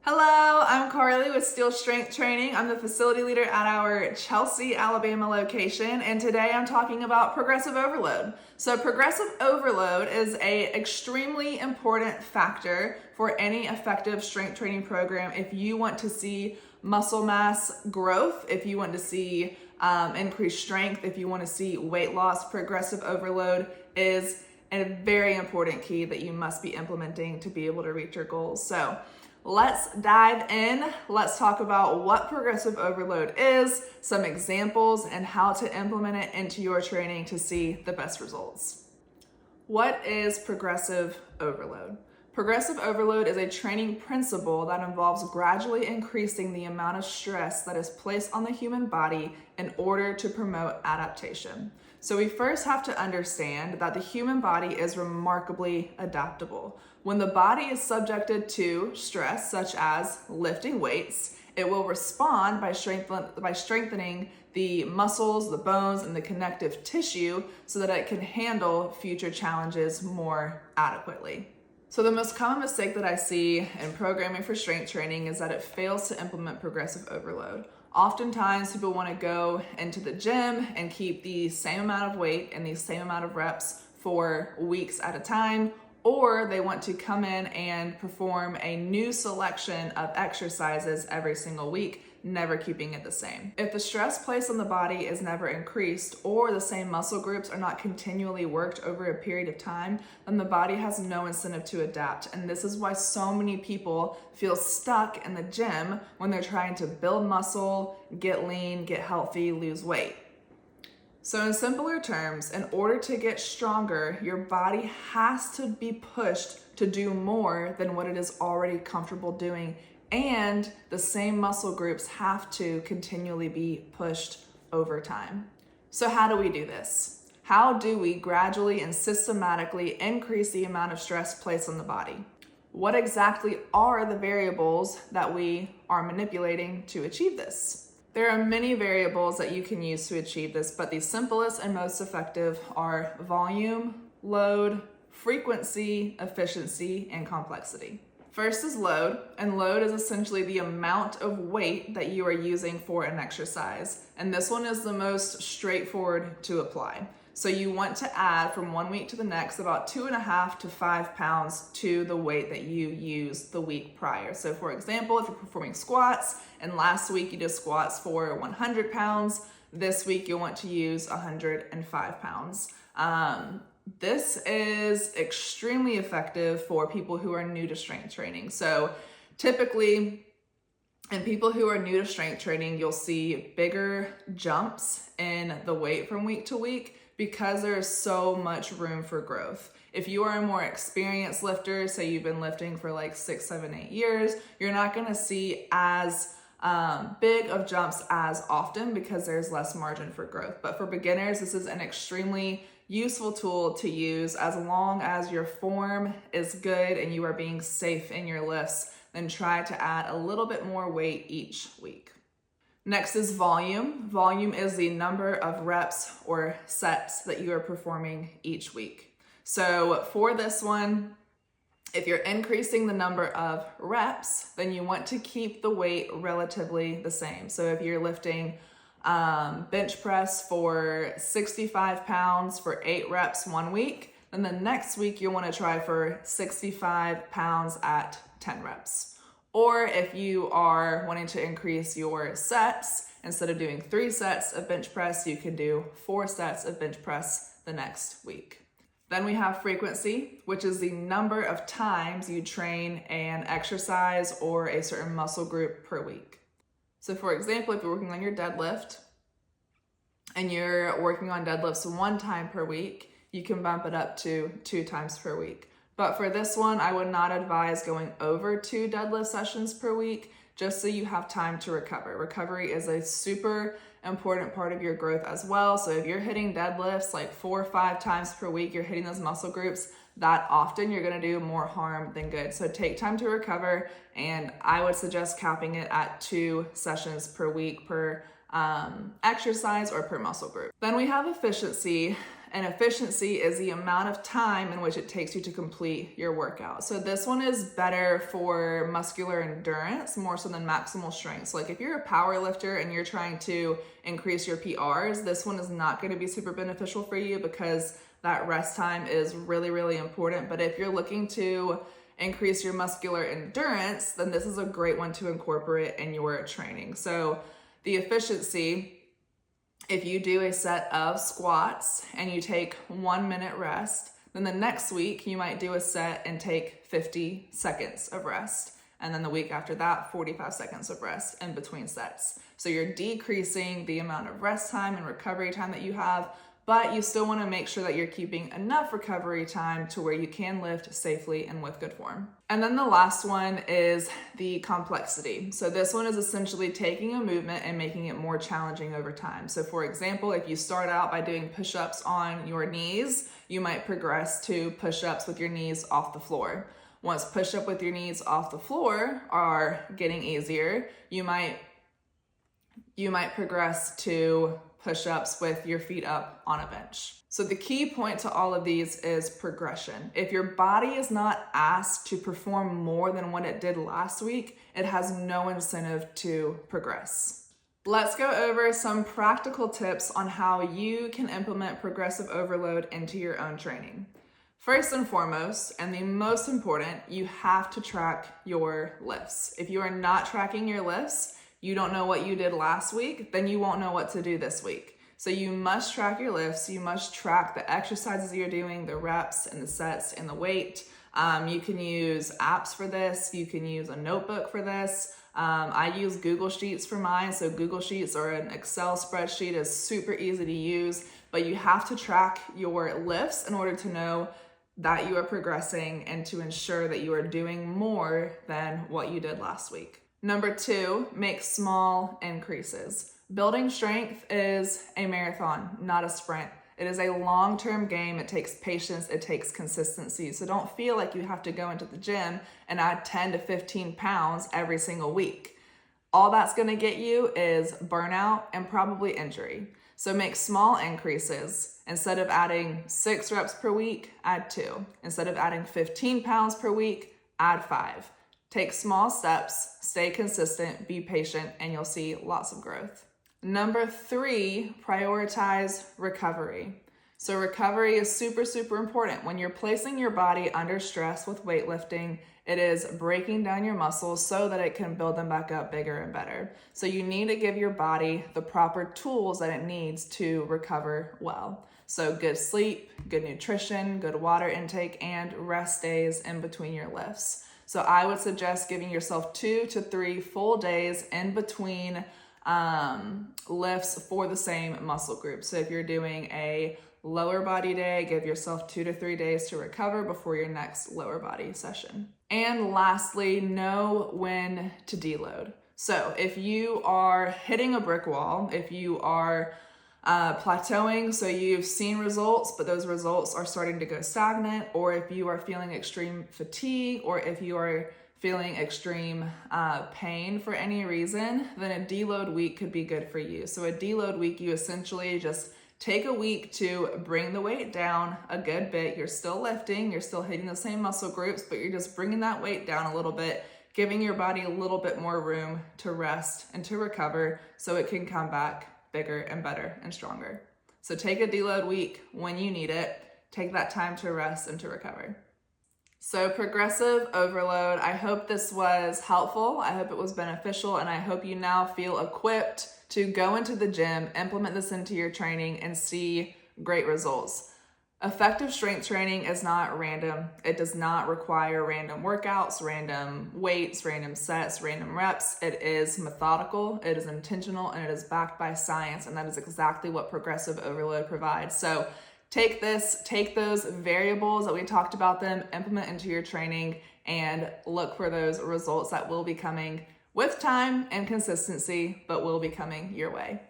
Hello, I'm Carly with Steel Strength Training. I'm the facility leader at our Chelsea, Alabama location, and today I'm talking about progressive overload. So progressive overload is an extremely important factor for any effective strength training program if you want to see muscle mass growth, if you want to see increased strength, if you want to see weight loss. Progressive overload is a very important key that you must be implementing to be able to reach your goals. So let's dive in. Let's talk about what progressive overload is, some examples, and how to implement it into your training to see the best results. What is progressive overload? Progressive overload is a training principle that involves gradually increasing the amount of stress that is placed on the human body in order to promote adaptation. So we first have to understand that the human body is remarkably adaptable. When the body is subjected to stress, such as lifting weights, it will respond by strengthening the muscles, the bones, and the connective tissue so that it can handle future challenges more adequately. So the most common mistake that I see in programming for strength training is that it fails to implement progressive overload. Oftentimes people want to go into the gym and keep the same amount of weight and the same amount of reps for weeks at a time, or they want to come in and perform a new selection of exercises every single week, never keeping it the same. If the stress placed on the body is never increased or the same muscle groups are not continually worked over a period of time, then the body has no incentive to adapt. And this is why so many people feel stuck in the gym when they're trying to build muscle, get lean, get healthy, lose weight. So in simpler terms, in order to get stronger, your body has to be pushed to do more than what it is already comfortable doing, and the same muscle groups have to continually be pushed over time. So how do we do this? How do we gradually and systematically increase the amount of stress placed on the body? What exactly are the variables that we are manipulating to achieve this? There are many variables that you can use to achieve this, but the simplest and most effective are volume, load, frequency, efficiency, and complexity. First is load, and load is essentially the amount of weight that you are using for an exercise. And this one is the most straightforward to apply. So you want to add from 1 week to the next about 2.5 to 5 pounds to the weight that you used the week prior. So for example, if you're performing squats and last week you did squats for 100 pounds, this week you'll want to use 105 pounds. This is extremely effective for people who are new to strength training. So typically, in people who are new to strength training, you'll see bigger jumps in the weight from week to week because there is so much room for growth. If you are a more experienced lifter, say you've been lifting for like 6, 7, 8 years, you're not gonna see as big of jumps as often because there's less margin for growth. But for beginners, this is an extremely useful tool to use as long as your form is good and you are being safe in your lifts. Then try to add a little bit more weight each week. Next is volume. Volume is the number of reps or sets that you are performing each week. So for this one, if you're increasing the number of reps, then you want to keep the weight relatively the same. So if you're lifting bench press for 65 pounds for 8 reps 1 week, then the next week you want to try for 65 pounds at 10 reps. Or if you are wanting to increase your sets, instead of doing 3 sets of bench press, you can do 4 sets of bench press the next week. Then we have frequency, which is the number of times you train an exercise or a certain muscle group per week. So for example, if you're working on your deadlift and you're working on deadlifts 1 time per week, you can bump it up to 2 times per week. But for this one, I would not advise going over 2 deadlift sessions per week, just so you have time to recover. Recovery is a super important part of your growth as well. So if you're hitting deadlifts like 4 or 5 times per week, you're hitting those muscle groups that often, you're gonna do more harm than good. So take time to recover, and I would suggest capping it at 2 sessions per week per exercise or per muscle group. Then we have efficiency, and efficiency is the amount of time in which it takes you to complete your workout. So this one is better for muscular endurance more so than maximal strength. So like if you're a power lifter and you're trying to increase your PRs, this one is not going to be super beneficial for you because that rest time is really, really important. But if you're looking to increase your muscular endurance, then this is a great one to incorporate in your training. So the efficiency, if you do a set of squats and you take 1 minute rest, then the next week you might do a set and take 50 seconds of rest. And then the week after that, 45 seconds of rest in between sets. So you're decreasing the amount of rest time and recovery time that you have, but you still want to make sure that you're keeping enough recovery time to where you can lift safely and with good form. And then the last one is the complexity. So this one is essentially taking a movement and making it more challenging over time. So for example, if you start out by doing push-ups on your knees, you might progress to push-ups with your knees off the floor. Once push-up with your knees off the floor are getting easier, you might progress to push-ups with your feet up on a bench. So the key point to all of these is progression. If your body is not asked to perform more than what it did last week, it has no incentive to progress. Let's go over some practical tips on how you can implement progressive overload into your own training. First and foremost, and the most important, you have to track your lifts. If you are not tracking your lifts, you don't know what you did last week, then you won't know what to do this week. So you must track your lifts. You must track the exercises you're doing, the reps and the sets and the weight. You can use apps for this. You can use a notebook for this. I use Google Sheets for mine. So Google Sheets or an Excel spreadsheet is super easy to use, but you have to track your lifts in order to know that you are progressing and to ensure that you are doing more than what you did last week. Number 2, make small increases. Building strength is a marathon, not a sprint. It is a long-term game. It takes patience. It takes consistency. So don't feel like you have to go into the gym and add 10 to 15 pounds every single week. All that's going to get you is burnout and probably injury. So make small increases. Instead of adding 6 reps per week, add 2. Instead of adding 15 pounds per week, add 5. Take small steps, stay consistent, be patient, and you'll see lots of growth. Number 3, prioritize recovery. So recovery is super, super important. When you're placing your body under stress with weightlifting, it is breaking down your muscles so that it can build them back up bigger and better. So you need to give your body the proper tools that it needs to recover well. So good sleep, good nutrition, good water intake, and rest days in between your lifts. So I would suggest giving yourself 2 to 3 full days in between lifts for the same muscle group. So if you're doing a lower body day, give yourself 2 to 3 days to recover before your next lower body session. And lastly, know when to deload. So if you are hitting a brick wall, if you are plateauing, so you've seen results, but those results are starting to go stagnant, or if you are feeling extreme fatigue, or if you are feeling extreme pain for any reason, then a deload week could be good for you. So a deload week, you essentially just take a week to bring the weight down a good bit. You're still lifting, you're still hitting the same muscle groups, but you're just bringing that weight down a little bit, giving your body a little bit more room to rest and to recover so it can come back bigger and better and stronger. So take a deload week when you need it. Take that time to rest and to recover. So progressive overload, I hope this was helpful. I hope it was beneficial, and I hope you now feel equipped to go into the gym, implement this into your training, and see great results. Effective strength training is not random. It does not require random workouts, random weights, random sets, random reps. It is methodical, it is intentional, and it is backed by science, and that is exactly what progressive overload provides. So take those variables that we talked about them, implement into your training, and look for those results that will be coming with time and consistency, but will be coming your way.